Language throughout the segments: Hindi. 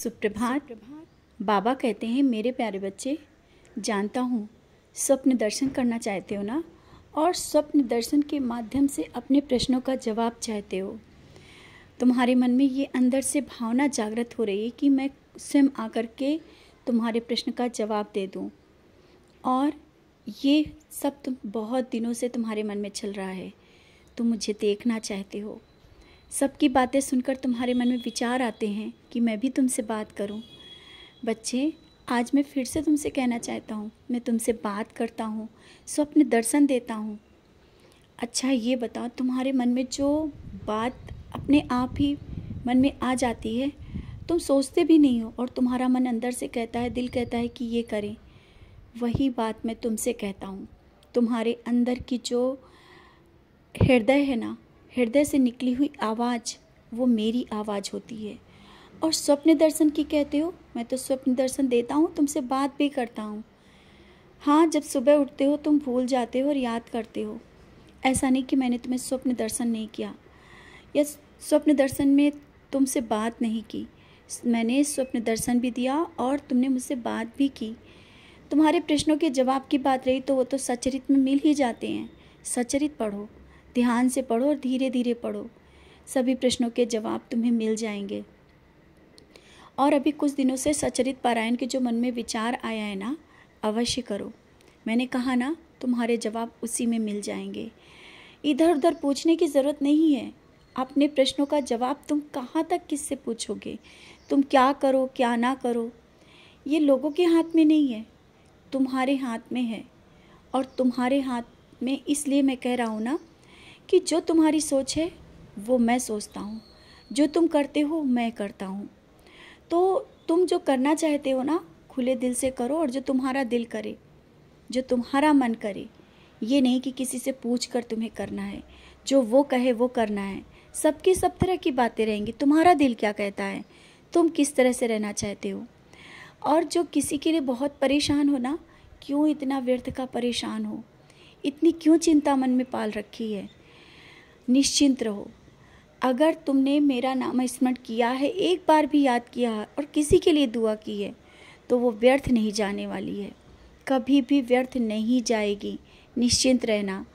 सुप्रभात। बाबा कहते हैं, मेरे प्यारे बच्चे, जानता हूँ स्वप्न दर्शन करना चाहते हो ना, और स्वप्न दर्शन के माध्यम से अपने प्रश्नों का जवाब चाहते हो। तुम्हारे मन में ये अंदर से भावना जागृत हो रही है कि मैं स्वयं आकर के तुम्हारे प्रश्न का जवाब दे दूँ, और ये सब तुम बहुत दिनों से तुम्हारे मन में चल रहा है। तुम मुझे देखना चाहते हो। सबकी बातें सुनकर तुम्हारे मन में विचार आते हैं कि मैं भी तुमसे बात करूं। बच्चे, आज मैं फिर से तुमसे कहना चाहता हूं, मैं तुमसे बात करता हूं, स्वप्न दर्शन देता हूं। अच्छा ये बताओ, तुम्हारे मन में जो बात अपने आप ही मन में आ जाती है, तुम सोचते भी नहीं हो, और तुम्हारा मन अंदर से कहता है, दिल कहता है कि ये करें, वही बात मैं तुमसे कहता हूँ। तुम्हारे अंदर की जो हृदय है ना, हृदय से निकली हुई आवाज़, वो मेरी आवाज़ होती है। और स्वप्न दर्शन की कहते हो, मैं तो स्वप्न दर्शन देता हूँ, तुमसे बात भी करता हूँ। हाँ, जब सुबह उठते हो तुम भूल जाते हो और याद करते हो। ऐसा नहीं कि मैंने तुम्हें स्वप्न दर्शन नहीं किया या स्वप्न दर्शन में तुमसे बात नहीं की। मैंने स्वप्न दर्शन भी दिया और तुमने मुझसे बात भी की। तुम्हारे प्रश्नों के जवाब की बात रही तो वो तो सचरित में मिल ही जाते हैं। सचरित पढ़ो, ध्यान से पढ़ो और धीरे धीरे पढ़ो, सभी प्रश्नों के जवाब तुम्हें मिल जाएंगे। और अभी कुछ दिनों से सचरित पारायण के जो मन में विचार आया है ना, अवश्य करो। मैंने कहा ना, तुम्हारे जवाब उसी में मिल जाएंगे। इधर उधर पूछने की ज़रूरत नहीं है। अपने प्रश्नों का जवाब तुम कहाँ तक किससे पूछोगे? तुम क्या करो क्या ना करो, ये लोगों के हाथ में नहीं है, तुम्हारे हाथ में है। और तुम्हारे हाथ में इसलिए मैं कह रहा हूँ ना कि जो तुम्हारी सोच है वो मैं सोचता हूँ, जो तुम करते हो मैं करता हूँ। तो तुम जो करना चाहते हो ना, खुले दिल से करो, और जो तुम्हारा दिल करे, जो तुम्हारा मन करे। ये नहीं कि किसी से पूछ कर तुम्हें करना है, जो वो कहे वो करना है। सबकी सब तरह की बातें रहेंगी, तुम्हारा दिल क्या कहता है, तुम किस तरह से रहना चाहते हो। और जो किसी के लिए बहुत परेशान हो ना, क्यों इतना व्यर्थ का परेशान हो, इतनी क्यों चिंता मन में पाल रखी है। निश्चिंत रहो। अगर तुमने मेरा नाम स्मरण किया है, एक बार भी याद किया है और किसी के लिए दुआ की है, तो वो व्यर्थ नहीं जाने वाली है, कभी भी व्यर्थ नहीं जाएगी। निश्चिंत रहना।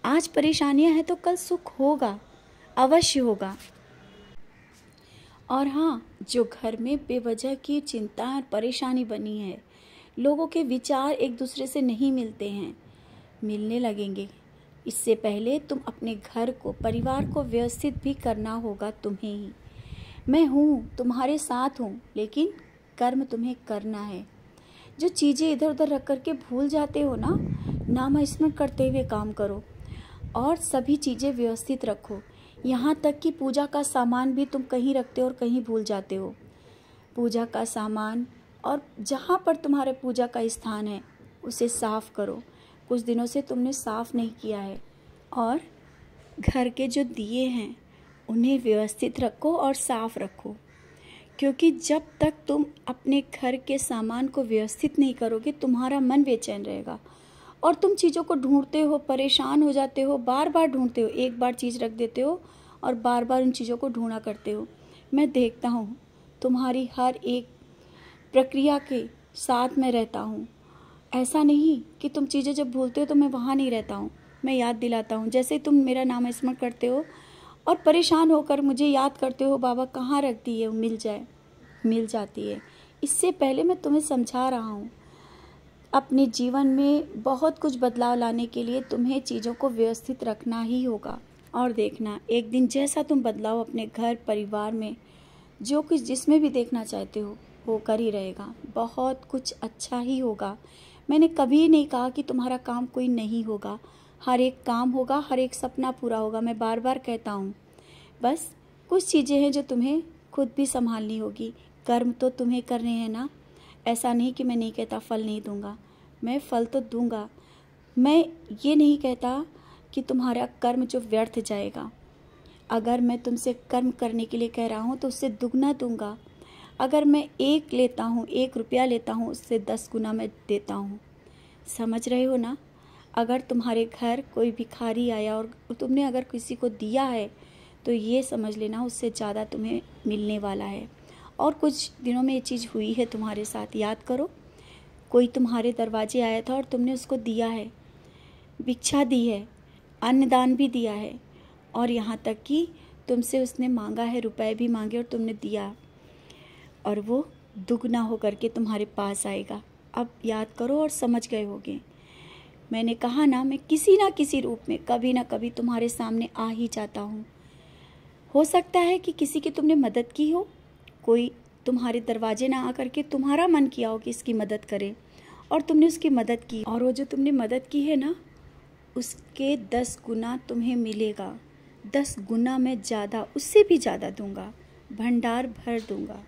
आज परेशानियां हैं तो कल सुख होगा, अवश्य होगा। और हाँ, जो घर में बेवजह की चिंता और परेशानी बनी है, लोगों के विचार एक दूसरे से नहीं मिलते हैं, मिलने लगेंगे। इससे पहले तुम अपने घर को, परिवार को व्यवस्थित भी करना होगा तुम्हें ही। मैं हूँ, तुम्हारे साथ हूँ, लेकिन कर्म तुम्हें करना है। जो चीज़ें इधर उधर रख करके भूल जाते हो ना, नाम स्मरण करते हुए काम करो और सभी चीज़ें व्यवस्थित रखो। यहाँ तक कि पूजा का सामान भी तुम कहीं रखते हो और कहीं भूल जाते हो। पूजा का सामान और जहाँ पर तुम्हारे पूजा का स्थान है उसे साफ करो। कुछ दिनों से तुमने साफ नहीं किया है। और घर के जो दिए हैं उन्हें व्यवस्थित रखो और साफ रखो, क्योंकि जब तक तुम अपने घर के सामान को व्यवस्थित नहीं करोगे, तुम्हारा मन बेचैन रहेगा और तुम चीज़ों को ढूंढते हो, परेशान हो जाते हो, बार बार ढूंढते हो। एक बार चीज़ रख देते हो और बार बार उन चीज़ों को ढूंढा करते हो। मैं देखता हूँ तुम्हारी हर एक प्रक्रिया के साथ मैं रहता हूँ। ऐसा नहीं कि तुम चीज़ें जब भूलते हो तो मैं वहाँ नहीं रहता हूँ, मैं याद दिलाता हूँ। जैसे तुम मेरा नाम स्मरण करते हो और परेशान होकर मुझे याद करते हो, बाबा कहाँ रख दी है, मिल जाती है। इससे पहले मैं तुम्हें समझा रहा हूँ, अपने जीवन में बहुत कुछ बदलाव लाने के लिए तुम्हें चीज़ों को व्यवस्थित रखना ही होगा। और देखना, एक दिन जैसा तुम बदलाव अपने घर परिवार में, जो कुछ जिसमें भी देखना चाहते हो, होकर ही रहेगा। बहुत कुछ अच्छा ही होगा। मैंने कभी नहीं कहा कि तुम्हारा काम कोई नहीं होगा, हर एक काम होगा, हर एक सपना पूरा होगा। मैं बार बार कहता हूँ, बस कुछ चीज़ें हैं जो तुम्हें खुद भी संभालनी होगी। कर्म तो तुम्हें करने हैं ना। ऐसा नहीं कि मैं नहीं कहता फल नहीं दूंगा, मैं फल तो दूंगा। मैं ये नहीं कहता कि तुम्हारा कर्म जो व्यर्थ जाएगा। अगर मैं तुमसे कर्म करने के लिए कह रहा हूँ तो उससे दुगना दूंगा। अगर मैं 1 लेता हूँ, 1 रुपया लेता हूँ, उससे 10 गुना मैं देता हूँ। समझ रहे हो ना। अगर तुम्हारे घर कोई भिखारी आया और तुमने अगर किसी को दिया है तो ये समझ लेना उससे ज़्यादा तुम्हें मिलने वाला है। और कुछ दिनों में ये चीज़ हुई है तुम्हारे साथ, याद करो। कोई तुम्हारे दरवाजे आया था और तुमने उसको दिया है, भिक्षा दी है, अन्नदान भी दिया है, और यहाँ तक कि तुमसे उसने मांगा है, रुपए भी मांगे और तुमने दिया, और वो दुगना होकर के तुम्हारे पास आएगा। अब याद करो और समझ गए होगे। मैंने कहा ना, मैं किसी ना किसी रूप में कभी ना कभी तुम्हारे सामने आ ही जाता हूँ। हो सकता है कि किसी की तुमने मदद की हो, कोई तुम्हारे दरवाजे ना आकर के तुम्हारा मन किया हो कि इसकी मदद करे, और तुमने उसकी मदद की, और वो जो तुमने मदद की है ना, उसके 10 गुना तुम्हें मिलेगा। 10 गुना मैं ज़्यादा, उससे भी ज़्यादा दूंगा, भंडार भर दूंगा।